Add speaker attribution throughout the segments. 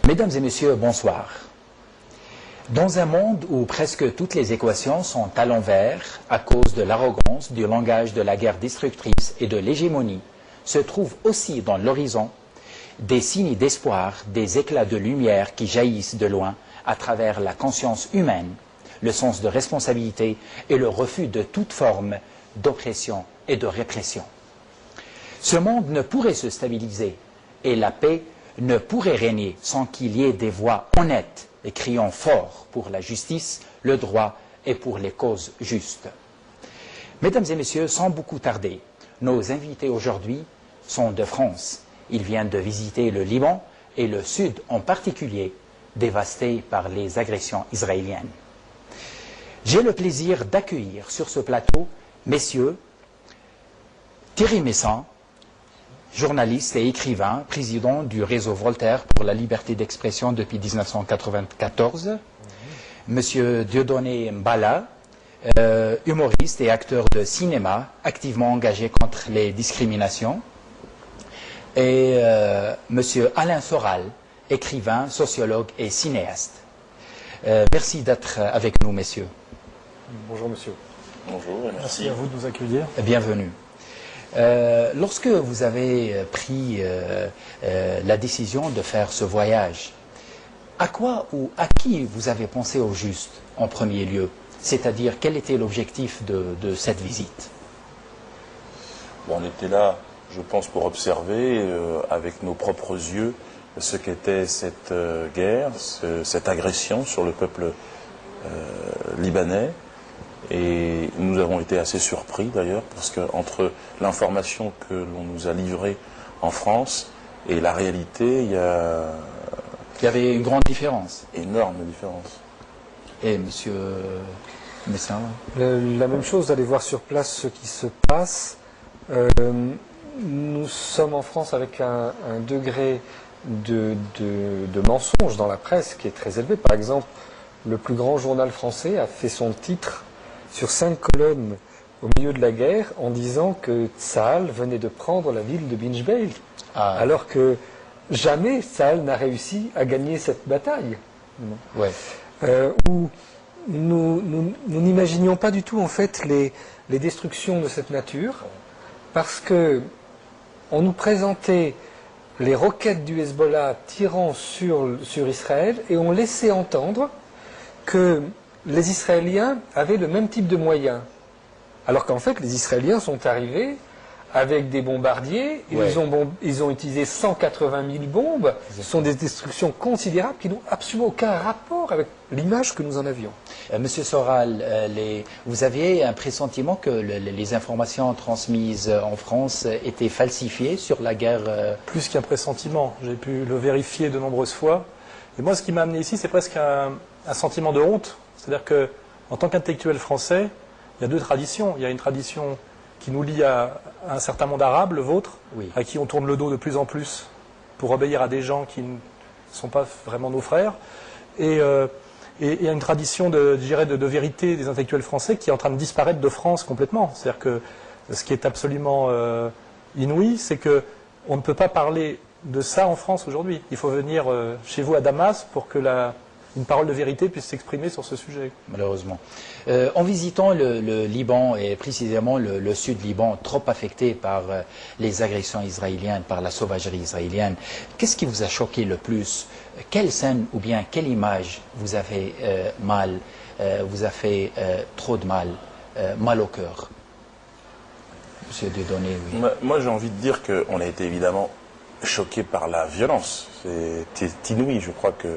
Speaker 1: Mesdames et messieurs, bonsoir. Dans un monde où presque toutes les équations sont à l'envers à cause de l'arrogance, du langage de la guerre destructrice et de l'hégémonie, se trouvent aussi dans l'horizon des signes d'espoir, des éclats de lumière qui jaillissent de loin à travers la conscience humaine, le sens de responsabilité et le refus de toute forme d'oppression et de répression. Ce monde ne pourrait se stabiliser et la paix ne pourrait régner sans qu'il y ait des voix honnêtes et criant fort pour la justice, le droit et pour les causes justes. Mesdames et messieurs, sans beaucoup tarder, nos invités aujourd'hui sont de France. Ils viennent de visiter le Liban et le Sud en particulier, dévasté par les agressions israéliennes. J'ai le plaisir d'accueillir sur ce plateau messieurs Thierry Meyssan, journaliste et écrivain, président du réseau Voltaire pour la liberté d'expression depuis 1994. Monsieur Dieudonné Mbala, humoriste et acteur de cinéma, activement engagé contre les discriminations. Et monsieur Alain Soral, écrivain, sociologue et cinéaste. Merci d'être avec nous, messieurs.
Speaker 2: Bonjour, monsieur.
Speaker 3: Bonjour,
Speaker 2: merci à vous de nous accueillir.
Speaker 1: Bienvenue. Lorsque vous avez pris la décision de faire ce voyage, à quoi ou à qui vous avez pensé au juste en premier lieu? C'est-à-dire, quel était l'objectif de cette visite?
Speaker 3: On était là, je pense, pour observer avec nos propres yeux ce qu'était cette guerre, cette agression sur le peuple libanais. Et nous avons été assez surpris d'ailleurs, parce qu'entre l'information que l'on nous a livrée en France et la réalité, il y
Speaker 1: avait une grande différence.
Speaker 3: Énorme différence.
Speaker 1: Et monsieur Meyssan?
Speaker 2: La même chose, d'aller voir sur place ce qui se passe. Nous sommes en France avec un degré de mensonge dans la presse qui est très élevé. Par exemple, le plus grand journal français a fait son titre sur 5 colonnes au milieu de la guerre en disant que Tsahal venait de prendre la ville de Binjbeil, alors que jamais Tsahal n'a réussi à gagner cette bataille.
Speaker 1: Ouais.
Speaker 2: Où nous n'imaginions pas du tout en fait les destructions de cette nature, parce que on nous présentait les roquettes du Hezbollah tirant sur Israël et on laissait entendre que les Israéliens avaient le même type de moyens. Alors qu'en fait, les Israéliens sont arrivés avec des bombardiers,
Speaker 1: ouais.
Speaker 2: ils ont utilisé 180 000 bombes. Ce sont des destructions considérables qui n'ont absolument aucun rapport avec l'image que nous en avions.
Speaker 1: Monsieur Soral, vous aviez un pressentiment que les informations transmises en France étaient falsifiées sur la guerre
Speaker 4: Plus qu'un pressentiment, j'ai pu le vérifier de nombreuses fois. Et moi, ce qui m'a amené ici, c'est presque un sentiment de honte. C'est-à-dire qu'en tant qu'intellectuel français, il y a deux traditions. Il y a une tradition qui nous lie à un certain monde arabe, le vôtre,
Speaker 1: oui.
Speaker 4: à qui on tourne le dos de plus en plus pour obéir à des gens qui ne sont pas vraiment nos frères. Et il y a une tradition de vérité des intellectuels français qui est en train de disparaître de France complètement. C'est-à-dire que ce qui est absolument inouï, c'est qu'on ne peut pas parler de ça en France aujourd'hui. Il faut venir chez vous à Damas pour que une parole de vérité puisse s'exprimer sur ce sujet.
Speaker 1: Malheureusement. En visitant le Liban, et précisément le sud Liban, trop affecté par les agressions israéliennes, par la sauvagerie israélienne, qu'est-ce qui vous a choqué le plus? Quelle scène ou bien quelle image vous a fait mal, vous a fait trop de mal, mal au cœur? Monsieur Dieudonné, oui.
Speaker 3: Moi, j'ai envie de dire qu'on a été évidemment choqué par la violence. C'est inouï. Je crois que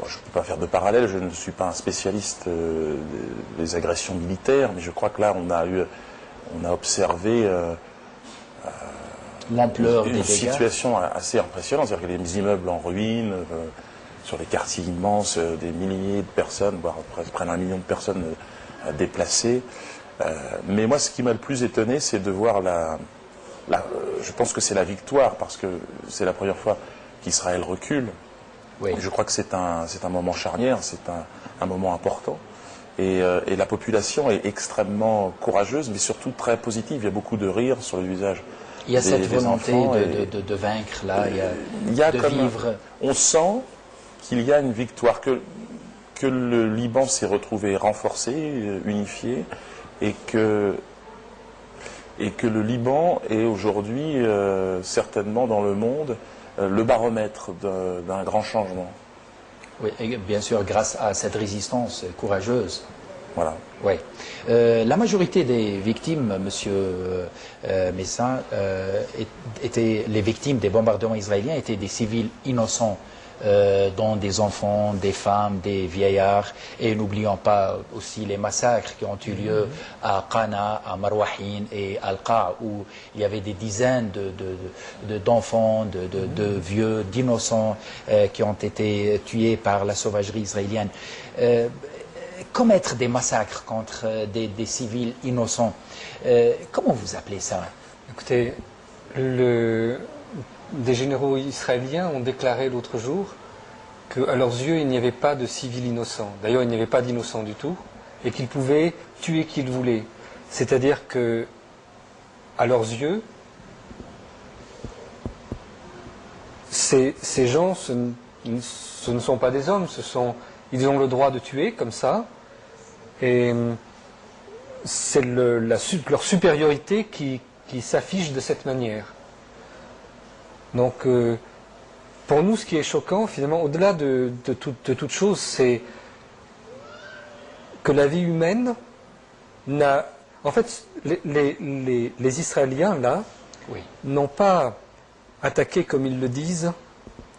Speaker 3: je ne peux pas faire de parallèle, je ne suis pas un spécialiste des agressions militaires, mais je crois que là, on a observé
Speaker 1: l'ampleur des
Speaker 3: une
Speaker 1: dégâts.
Speaker 3: Situation assez impressionnante. C'est-à-dire que les immeubles en ruine, sur les quartiers immenses, des milliers de personnes, voire près d'1 million de personnes déplacées. Mais moi, ce qui m'a le plus étonné, c'est de voir je pense que c'est la victoire, parce que c'est la première fois qu'Israël recule.
Speaker 1: Oui.
Speaker 3: Je crois que c'est un moment charnière, c'est un moment important. Et la population est extrêmement courageuse, mais surtout très positive. Il y a beaucoup de rire sur le visage
Speaker 1: Il y a cette
Speaker 3: des
Speaker 1: volonté
Speaker 3: enfants
Speaker 1: de vaincre, là,
Speaker 3: il y a
Speaker 1: de
Speaker 3: comme
Speaker 1: vivre.
Speaker 3: on sent qu'il y a une victoire, que le Liban s'est retrouvé renforcé, unifié, et que le Liban est aujourd'hui certainement dans le monde le baromètre d'un grand changement.
Speaker 1: Oui, et bien sûr, grâce à cette résistance courageuse.
Speaker 3: Voilà.
Speaker 1: Oui. La majorité des victimes, Monsieur Messin, les victimes des bombardements israéliens étaient des civils innocents, dont des enfants, des femmes, des vieillards, et n'oublions pas aussi les massacres qui ont eu lieu à Qana, à Marwahin et à Al-Qa, où il y avait des dizaines d'enfants, de vieux, d'innocents qui ont été tués par la sauvagerie israélienne. Commettre des massacres contre des civils innocents, comment vous appelez ça?
Speaker 2: Écoutez, des généraux israéliens ont déclaré l'autre jour qu'à leurs yeux, il n'y avait pas de civils innocents. D'ailleurs, il n'y avait pas d'innocents du tout, et qu'ils pouvaient tuer qui ils voulaient. C'est-à-dire que, à leurs yeux, ces gens, ce ne sont pas des hommes, ils ont le droit de tuer comme ça, et c'est leur supériorité qui s'affiche de cette manière. Donc, pour nous, ce qui est choquant, finalement, au-delà de toute chose, c'est que la vie humaine n'a... En fait, les Israéliens, là,
Speaker 1: Oui.
Speaker 2: n'ont pas attaqué, comme ils le disent,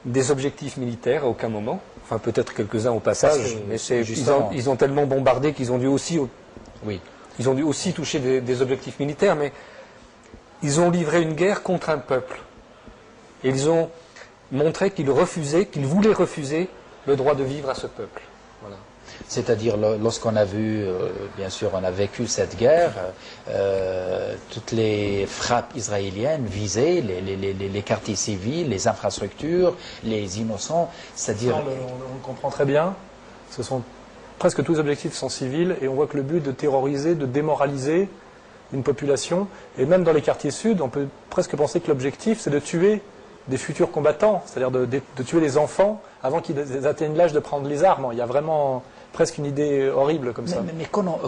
Speaker 2: des objectifs militaires à aucun moment. Enfin, peut-être quelques-uns au passage, mais ils ont tellement bombardé qu'ils ont dû aussi...
Speaker 1: Oui.
Speaker 2: Ils ont dû aussi toucher des objectifs militaires, mais ils ont livré une guerre contre un peuple. Et ils ont montré qu'ils voulaient refuser le droit de vivre à ce peuple. Voilà.
Speaker 1: C'est-à-dire, lorsqu'on a vu, bien sûr, on a vécu cette guerre, toutes les frappes israéliennes visaient les quartiers civils, les infrastructures, les innocents, c'est-à-dire...
Speaker 4: On le comprend très bien. Presque tous les objectifs sont civils, et on voit que le but de terroriser, de démoraliser une population, et même dans les quartiers sud, on peut presque penser que l'objectif, c'est de tuer des futurs combattants, c'est-à-dire de tuer les enfants avant qu'ils atteignent l'âge de prendre les armes. Il y a vraiment presque une idée horrible comme ça.
Speaker 1: Mais comment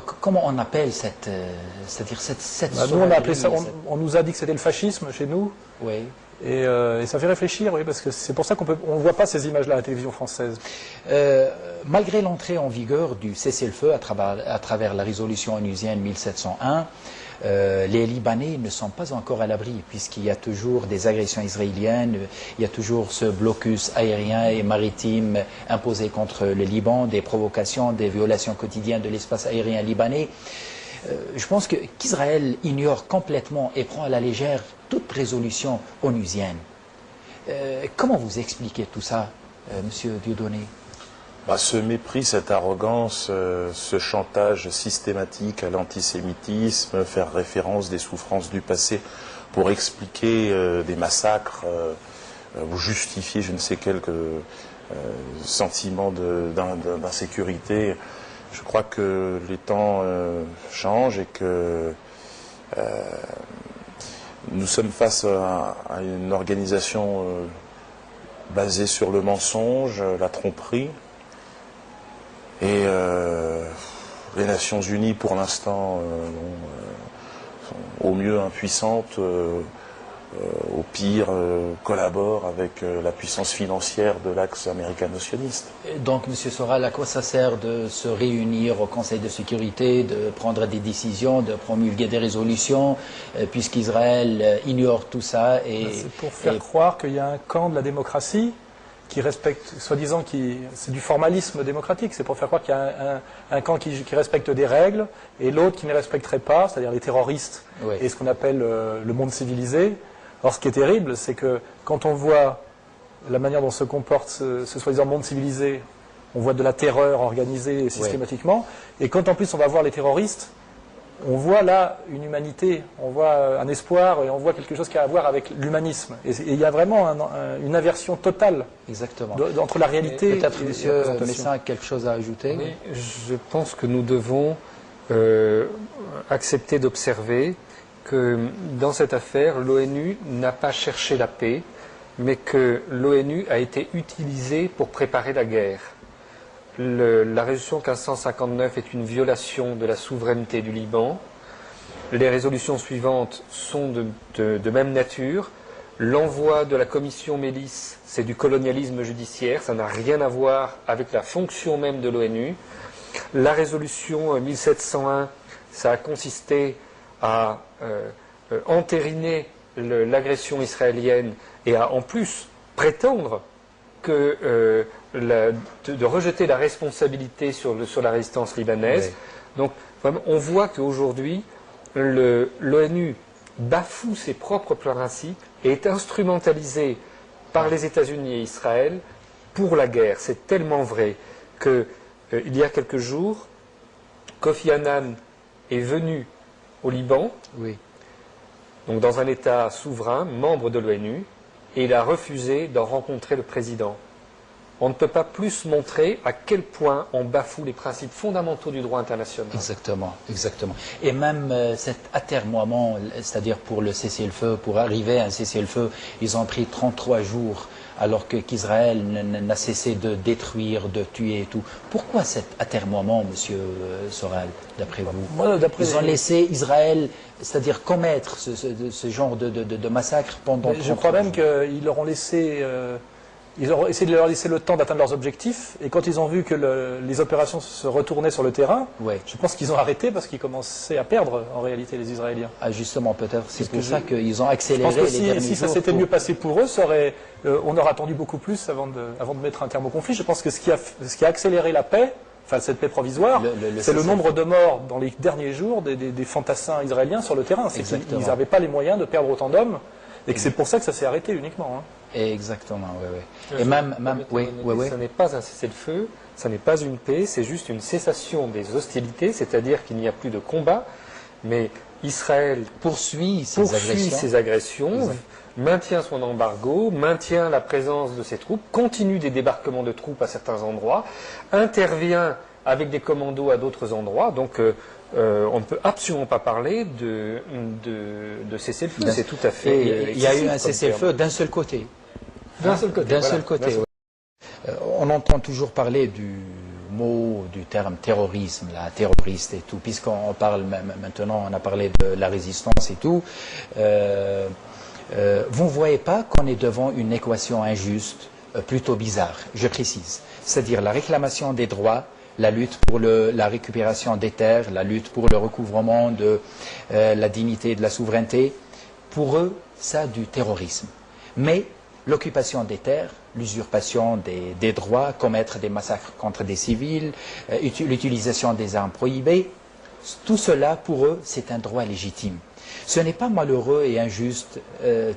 Speaker 1: on appelle cette
Speaker 4: Nous, on a appelé ça, on nous a dit que c'était le fascisme chez nous,
Speaker 1: Oui.
Speaker 4: et ça fait réfléchir, oui, parce que c'est pour ça qu'on ne voit pas ces images-là à la télévision française.
Speaker 1: Malgré l'entrée en vigueur du cessez-le-feu à travers la résolution onusienne 1701, les Libanais ne sont pas encore à l'abri, puisqu'il y a toujours des agressions israéliennes, il y a toujours ce blocus aérien et maritime imposé contre le Liban, des provocations, des violations quotidiennes de l'espace aérien libanais. Je pense qu'Israël ignore complètement et prend à la légère toute résolution onusienne. Comment vous expliquez tout ça, Monsieur Dieudonné?
Speaker 3: Ce mépris, cette arrogance, ce chantage systématique à l'antisémitisme, faire référence des souffrances du passé pour expliquer des massacres ou justifier je ne sais quel sentiment d'insécurité. Je crois que les temps changent et que nous sommes face à une organisation basée sur le mensonge, la tromperie. Et les Nations Unies, pour l'instant, sont au mieux impuissantes, au pire collaborent avec la puissance financière de l'axe américano-sioniste.
Speaker 1: Donc, M. Soral, à quoi ça sert de se réunir au Conseil de sécurité, de prendre des décisions, de promulguer des résolutions, puisqu'Israël ignore tout ça
Speaker 4: C'est pour faire croire qu'il y a un camp de la démocratie qui respecte, soi-disant, c'est du formalisme démocratique, c'est pour faire croire qu'il y a un camp qui respecte des règles et l'autre qui ne les respecterait pas, c'est-à-dire les terroristes
Speaker 1: Oui.
Speaker 4: et ce qu'on appelle le monde civilisé. Or, ce qui est terrible, c'est que quand on voit la manière dont se comporte ce soi-disant monde civilisé, on voit de la terreur organisée systématiquement, et quand en plus on va voir les terroristes, on voit là une humanité, on voit un espoir et on voit quelque chose qui a à voir avec l'humanisme. Et il y a vraiment une aversion totale entre la réalité
Speaker 1: Peut-être,
Speaker 4: et
Speaker 1: Monsieur
Speaker 4: la
Speaker 1: Messin, quelque chose à ajouter?
Speaker 2: Oui, je pense que nous devons accepter d'observer que dans cette affaire, l'ONU n'a pas cherché la paix, mais que l'ONU a été utilisée pour préparer la guerre. La résolution 1559 est une violation de la souveraineté du Liban. Les résolutions suivantes sont de même nature. L'envoi de la commission Mélis, c'est du colonialisme judiciaire, ça n'a rien à voir avec la fonction même de l'ONU. La résolution 1701, ça a consisté à entériner l'agression israélienne et à en plus prétendre que, de rejeter la responsabilité sur la résistance libanaise.
Speaker 1: Oui.
Speaker 2: Donc vraiment, on voit qu'aujourd'hui, l'ONU bafoue ses propres principes et est instrumentalisée par les États-Unis et Israël pour la guerre. C'est tellement vrai que il y a quelques jours, Kofi Annan est venu au Liban,
Speaker 1: Oui.
Speaker 2: donc dans un État souverain, membre de l'ONU, et il a refusé d'en rencontrer le président. On ne peut pas plus montrer à quel point on bafoue les principes fondamentaux du droit international.
Speaker 1: Exactement, exactement. Et même cet atermoiement, c'est-à-dire pour le cessez-le-feu, pour arriver à un cessez-le-feu, ils ont pris 33 jours, alors qu'Israël n'a cessé de détruire, de tuer et tout. Pourquoi cet atermoiement, Monsieur Soral, d'après vous?
Speaker 4: Moi,
Speaker 1: Ils ont laissé Israël, c'est-à-dire commettre ce genre de massacre pendant 33 jours.
Speaker 4: Je crois même qu'ils leur ont laissé... Ils ont essayé de leur laisser le temps d'atteindre leurs objectifs, et quand ils ont vu que les opérations se retournaient sur le terrain,
Speaker 1: Ouais.
Speaker 4: je pense qu'ils ont arrêté parce qu'ils commençaient à perdre en réalité les Israéliens.
Speaker 1: Ah, justement, peut-être, c'est pour
Speaker 4: que
Speaker 1: ça qu'ils ont
Speaker 4: Je
Speaker 1: accéléré
Speaker 4: pense que
Speaker 1: les derniers
Speaker 4: si ça
Speaker 1: jours
Speaker 4: s'était
Speaker 1: pour-
Speaker 4: mieux passé pour eux, on aurait attendu beaucoup plus avant de mettre un terme au conflit. Je pense que ce qui a accéléré la paix, enfin cette paix provisoire, c'est le nombre de morts dans les derniers jours des fantassins israéliens sur le terrain. C'est
Speaker 1: Exactement.
Speaker 4: qu'ils n'avaient pas les moyens de perdre autant d'hommes, et que c'est pour ça que ça s'est arrêté uniquement. Hein.
Speaker 1: Exactement, oui, oui. Et même, oui, oui, oui.
Speaker 2: Ce n'est pas un cessez-le-feu, ce n'est pas une paix, c'est juste une cessation des hostilités, c'est-à-dire qu'il n'y a plus de combat, mais Israël
Speaker 1: Poursuit ses
Speaker 2: poursuit
Speaker 1: agressions.
Speaker 2: ses agressions,
Speaker 1: Exact.
Speaker 2: maintient son embargo, maintient la présence de ses troupes, continue des débarquements de troupes à certains endroits, intervient avec des commandos à d'autres endroits, donc on ne peut absolument pas parler de cessez-le-feu, c'est tout à fait...
Speaker 1: Il y a eu
Speaker 2: excessif
Speaker 1: un
Speaker 2: comme
Speaker 1: cessez-le-feu
Speaker 2: terme.
Speaker 1: d'un seul côté.
Speaker 2: D'un seul côté.
Speaker 1: D'un
Speaker 2: voilà.
Speaker 1: seul côté,
Speaker 2: D'un seul-
Speaker 1: oui. On entend toujours parler du mot, du terme terrorisme, là, terroriste et tout, puisqu'on parle maintenant, on a parlé de la résistance et tout. Vous ne voyez pas qu'on est devant une équation injuste, plutôt bizarre, je précise. C'est-à-dire la réclamation des droits, la lutte pour la récupération des terres, la lutte pour le recouvrement de la dignité et de la souveraineté. Pour eux, ça du terrorisme. Mais l'occupation des terres, l'usurpation des droits, commettre des massacres contre des civils, l'utilisation des armes prohibées, tout cela, pour eux, c'est un droit légitime. Ce n'est pas malheureux et injuste,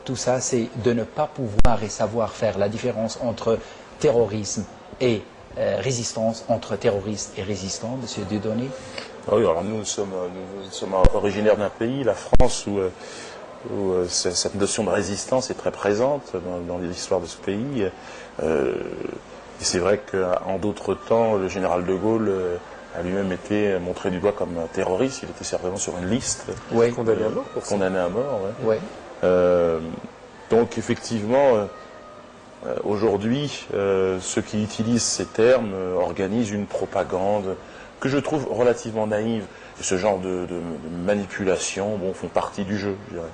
Speaker 1: tout ça, c'est de ne pas pouvoir et savoir faire la différence entre terrorisme et résistance, entre terroristes et résistants, M. Dieudonné.
Speaker 3: Ah oui, alors nous sommes originaires d'un pays, la France, où cette notion de résistance est très présente dans l'histoire de ce pays. Et c'est vrai qu'en d'autres temps, le général de Gaulle a lui-même été montré du doigt comme un terroriste. Il était certainement sur une liste.
Speaker 1: Oui.
Speaker 2: Condamné à mort pour ça.
Speaker 3: Condamné à mort, ouais.
Speaker 1: Ouais.
Speaker 3: Donc effectivement, aujourd'hui, ceux qui utilisent ces termes organisent une propagande que je trouve relativement naïve. Et ce genre de manipulation, font partie du jeu, je dirais.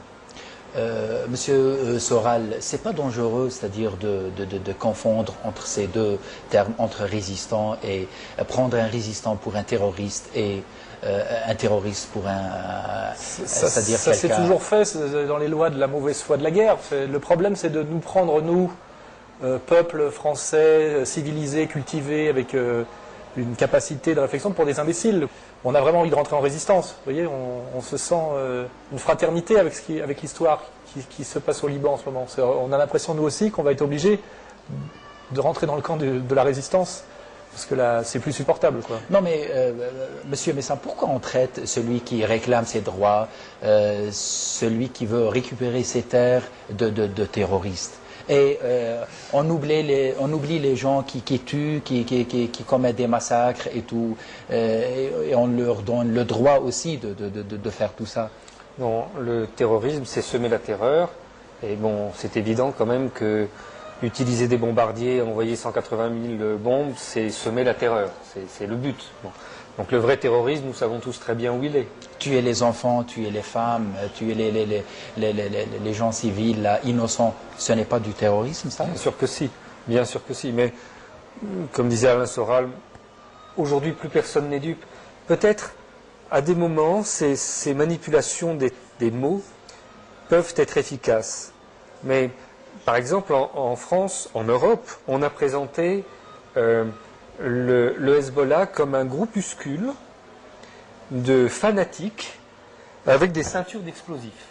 Speaker 1: Monsieur Soral, c'est pas dangereux, c'est-à-dire de confondre entre ces deux termes, entre résistant et prendre un résistant pour un terroriste et un terroriste pour c'est-à-dire
Speaker 4: Ça s'est
Speaker 1: quelqu'un.
Speaker 4: toujours fait dans les lois de la mauvaise foi de la guerre. Le problème, c'est de nous prendre, nous, peuple français, civilisé, cultivé, avec une capacité de réflexion pour des imbéciles. On a vraiment envie de rentrer en résistance. Vous voyez, on se sent une fraternité avec l'histoire qui se passe au Liban en ce moment. On a l'impression, nous aussi, qu'on va être obligés de rentrer dans le camp de la résistance. Parce que là, c'est plus supportable, quoi.
Speaker 1: Non mais, Monsieur Messin, pourquoi on traite celui qui réclame ses droits, celui qui veut récupérer ses terres de terroriste? Et on oublie les gens qui tuent, qui commettent des massacres et tout, et on leur donne le droit aussi de faire tout ça.
Speaker 2: Non, le terrorisme, c'est semer la terreur. Et bon, c'est évident quand même que utiliser des bombardiers, envoyer 180 000 bombes, c'est semer la terreur. C'est le but. Bon. Donc le vrai terrorisme, nous savons tous très bien où il est.
Speaker 1: Tuer les enfants, tuer les femmes, tuer les gens civils, là, innocents, ce n'est pas du terrorisme, ça?
Speaker 2: Bien sûr que si. Bien sûr que si. Mais, comme disait Alain Soral, aujourd'hui, plus personne n'est dupe. Peut-être, à des moments, ces manipulations des mots peuvent être efficaces. Mais, par exemple, en France, en Europe, on a présenté le Hezbollah comme un groupuscule de fanatiques avec des ceintures d'explosifs.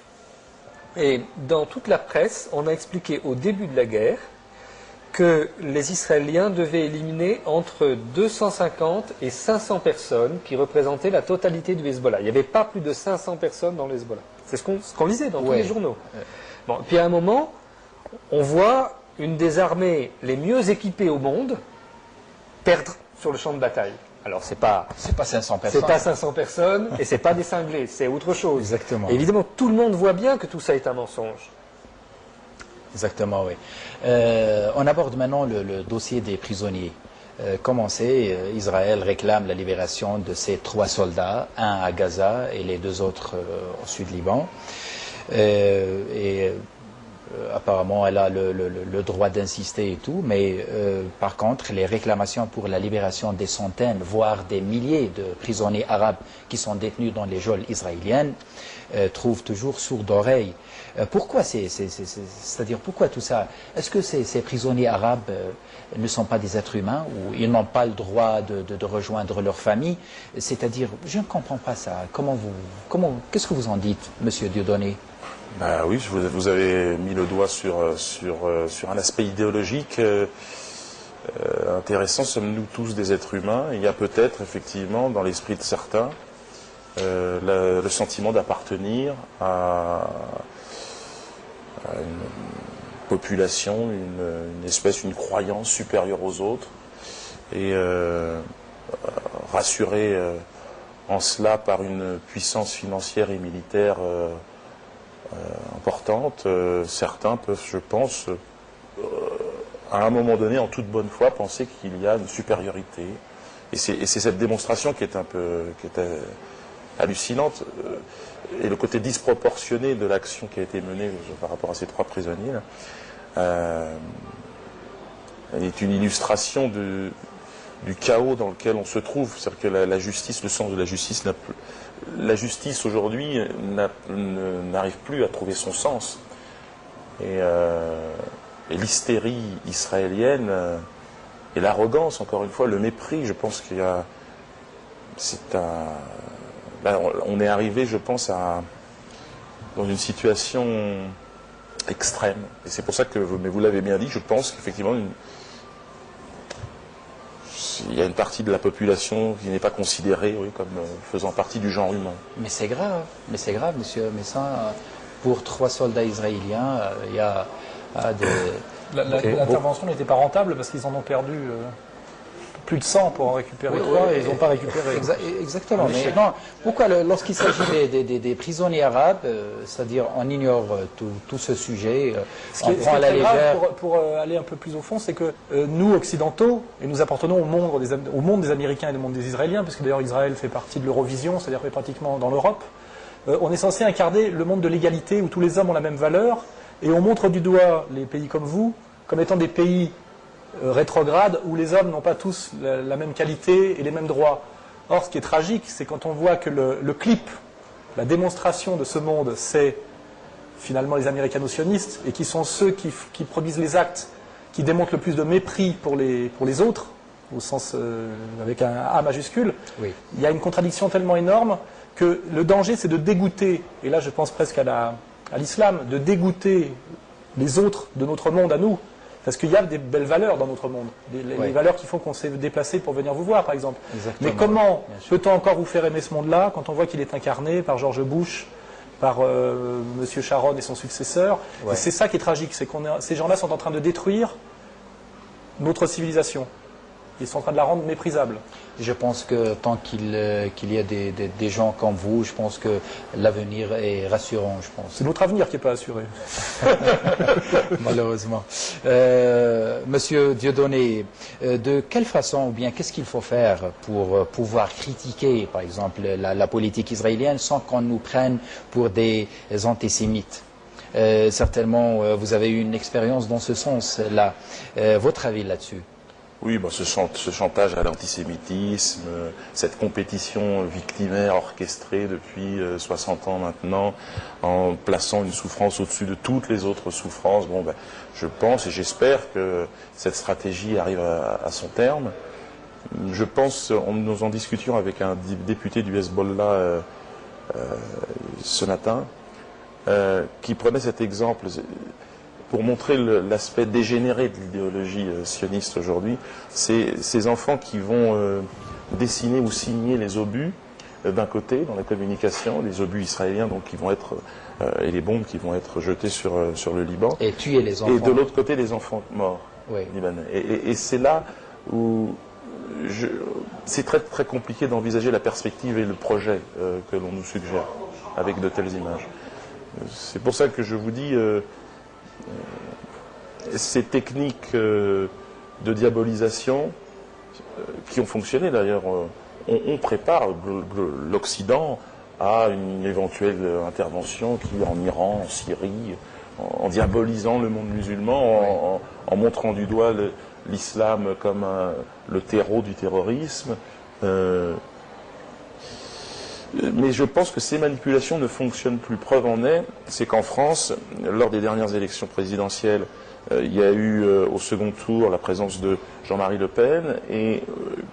Speaker 2: Et dans toute la presse, on a expliqué au début de la guerre que les Israéliens devaient éliminer entre 250 et 500 personnes qui représentaient la totalité du Hezbollah. Il n'y avait pas plus de 500 personnes dans le Hezbollah. C'est ce qu'on lisait dans tous les journaux. Bon, puis à un moment, on voit une des armées les mieux équipées au monde perdre sur le champ de bataille. Alors c'est pas
Speaker 1: 500 personnes.
Speaker 2: C'est pas 500 personnes et c'est pas des cinglés, c'est autre chose.
Speaker 1: Exactement.
Speaker 2: Et évidemment, tout le monde voit bien que tout ça est un mensonge.
Speaker 1: Exactement, oui. On aborde maintenant le dossier des prisonniers. Comme on sait, Israël réclame la libération de ses 3 soldats, un à Gaza et les 2 autres au sud Liban. Apparemment, elle a le droit d'insister et tout, mais par contre, les réclamations pour la libération des centaines, voire des milliers de prisonniers arabes qui sont détenus dans les geôles israéliennes trouvent toujours sourde oreille. Pourquoi c'est-à-dire pourquoi tout ça? Est-ce que ces prisonniers arabes ne sont pas des êtres humains ou ils n'ont pas le droit de rejoindre leur famille? C'est-à-dire, je ne comprends pas ça. Qu'est-ce que vous en dites, Monsieur Dieudonné?
Speaker 3: Bah oui, vous avez mis le doigt sur un aspect idéologique intéressant. Sommes-nous tous des êtres humains? Il y a peut-être effectivement dans l'esprit de certains le sentiment d'appartenir à une population, une espèce, une croyance supérieure aux autres, et rassurés en cela par une puissance financière et militaire importante, certains peuvent, je pense, à un moment donné, en toute bonne foi, penser qu'il y a une supériorité. Et c'est cette démonstration qui est hallucinante. Et le côté disproportionné de l'action qui a été menée par rapport à ces 3 prisonniers, elle est une illustration du chaos dans lequel on se trouve. C'est-à-dire que la justice, le sens de la justice, la justice aujourd'hui n'arrive plus à trouver son sens. Et l'hystérie israélienne et l'arrogance, encore une fois, le mépris, je pense qu'il y a... Là, on est arrivé, je pense, dans une situation extrême. Et c'est pour ça que, mais vous l'avez bien dit, je pense qu'effectivement, il y a une partie de la population qui n'est pas considérée comme faisant partie du genre humain.
Speaker 1: Mais c'est grave, monsieur Messin. Pour 3 soldats israéliens, il y a des...
Speaker 4: L'intervention n'était pas rentable parce qu'ils en ont perdu plus de 100 pour en récupérer 3 et ils n'ont pas récupéré.
Speaker 1: Exactement. Mais non, pourquoi lorsqu'il s'agit des prisonniers arabes, c'est-à-dire on ignore tout ce sujet,
Speaker 4: ce qui est très grave, pour aller un peu plus au fond, c'est que nous, occidentaux, et nous appartenons au monde des Américains et au monde des Israéliens, parce que d'ailleurs Israël fait partie de l'Eurovision, c'est-à-dire pratiquement dans l'Europe, on est censé incarner le monde de l'égalité où tous les hommes ont la même valeur, et on montre du doigt les pays comme vous, comme étant des pays rétrogrades où les hommes n'ont pas tous la même qualité et les mêmes droits. Or, ce qui est tragique, c'est quand on voit que le clip, la démonstration de ce monde, c'est finalement les américano-sionistes, et qui sont ceux qui produisent les actes, qui démontrent le plus de mépris pour les autres, au sens avec un A majuscule.
Speaker 1: Oui.
Speaker 4: Il y a une contradiction tellement énorme que le danger, c'est de dégoûter, et là je pense presque à l'islam, de dégoûter les autres de notre monde à nous. Parce qu'il y a des belles valeurs dans notre monde, les valeurs qui font qu'on s'est déplacé pour venir vous voir, par exemple.
Speaker 1: Exactement.
Speaker 4: Mais comment peut-on encore vous faire aimer ce monde-là quand on voit qu'il est incarné par George Bush, par M. Sharon et son successeur? Et c'est ça qui est tragique, c'est que ces gens-là sont en train de détruire notre civilisation. Ils sont en train de la rendre méprisable.
Speaker 1: Je pense que tant qu'il y a des gens comme vous, je pense que l'avenir est rassurant, je pense.
Speaker 4: C'est notre avenir qui n'est pas assuré.
Speaker 1: Malheureusement. Monsieur Dieudonné, de quelle façon ou bien qu'est-ce qu'il faut faire pour pouvoir critiquer, par exemple, la politique israélienne sans qu'on nous prenne pour des antisémites? Certainement, vous avez eu une expérience dans ce sens-là. Votre avis là-dessus?
Speaker 3: Oui, bah, ce chantage à l'antisémitisme, cette compétition victimaire orchestrée depuis 60 ans maintenant, en plaçant une souffrance au-dessus de toutes les autres souffrances. Bon, ben, je pense et j'espère que cette stratégie arrive à son terme. Je pense, nous en discutions avec un député du Hezbollah ce matin, qui prenait cet exemple pour montrer l'aspect dégénéré de l'idéologie sioniste aujourd'hui. C'est ces enfants qui vont dessiner ou signer les obus d'un côté dans la communication, les obus israéliens donc qui vont être et les bombes qui vont être jetées sur le Liban.
Speaker 1: Et tuer les enfants.
Speaker 3: Et de l'autre côté les enfants morts libanais. Et c'est là où c'est très très compliqué d'envisager la perspective et le projet que l'on nous suggère avec de telles images. C'est pour ça que je vous dis ces techniques de diabolisation qui ont fonctionné d'ailleurs, on prépare l'Occident à une éventuelle intervention qui en Iran, en Syrie, en diabolisant le monde musulman, en montrant du doigt l'islam comme le terreau du terrorisme. Mais je pense que ces manipulations ne fonctionnent plus. Preuve en est, c'est qu'en France, lors des dernières élections présidentielles, il y a eu au second tour la présence de Jean-Marie Le Pen et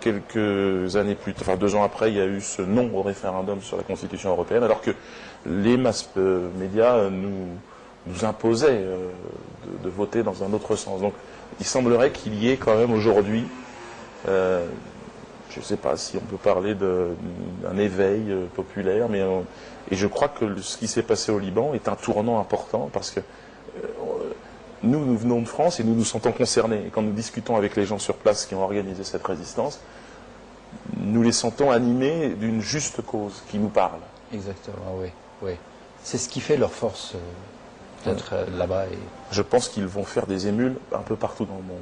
Speaker 3: quelques années plus tard, enfin 2 ans après, il y a eu ce non au référendum sur la Constitution européenne, alors que les masses médias nous imposaient de voter dans un autre sens. Donc il semblerait qu'il y ait quand même aujourd'hui je ne sais pas si on peut parler d'un éveil populaire, mais et je crois que ce qui s'est passé au Liban est un tournant important parce que nous venons de France et nous nous sentons concernés. Et quand nous discutons avec les gens sur place qui ont organisé cette résistance, nous les sentons animés d'une juste cause qui nous parle.
Speaker 1: Exactement, oui. C'est ce qui fait leur force d'être là-bas.
Speaker 3: Je pense qu'ils vont faire des émules un peu partout dans le monde.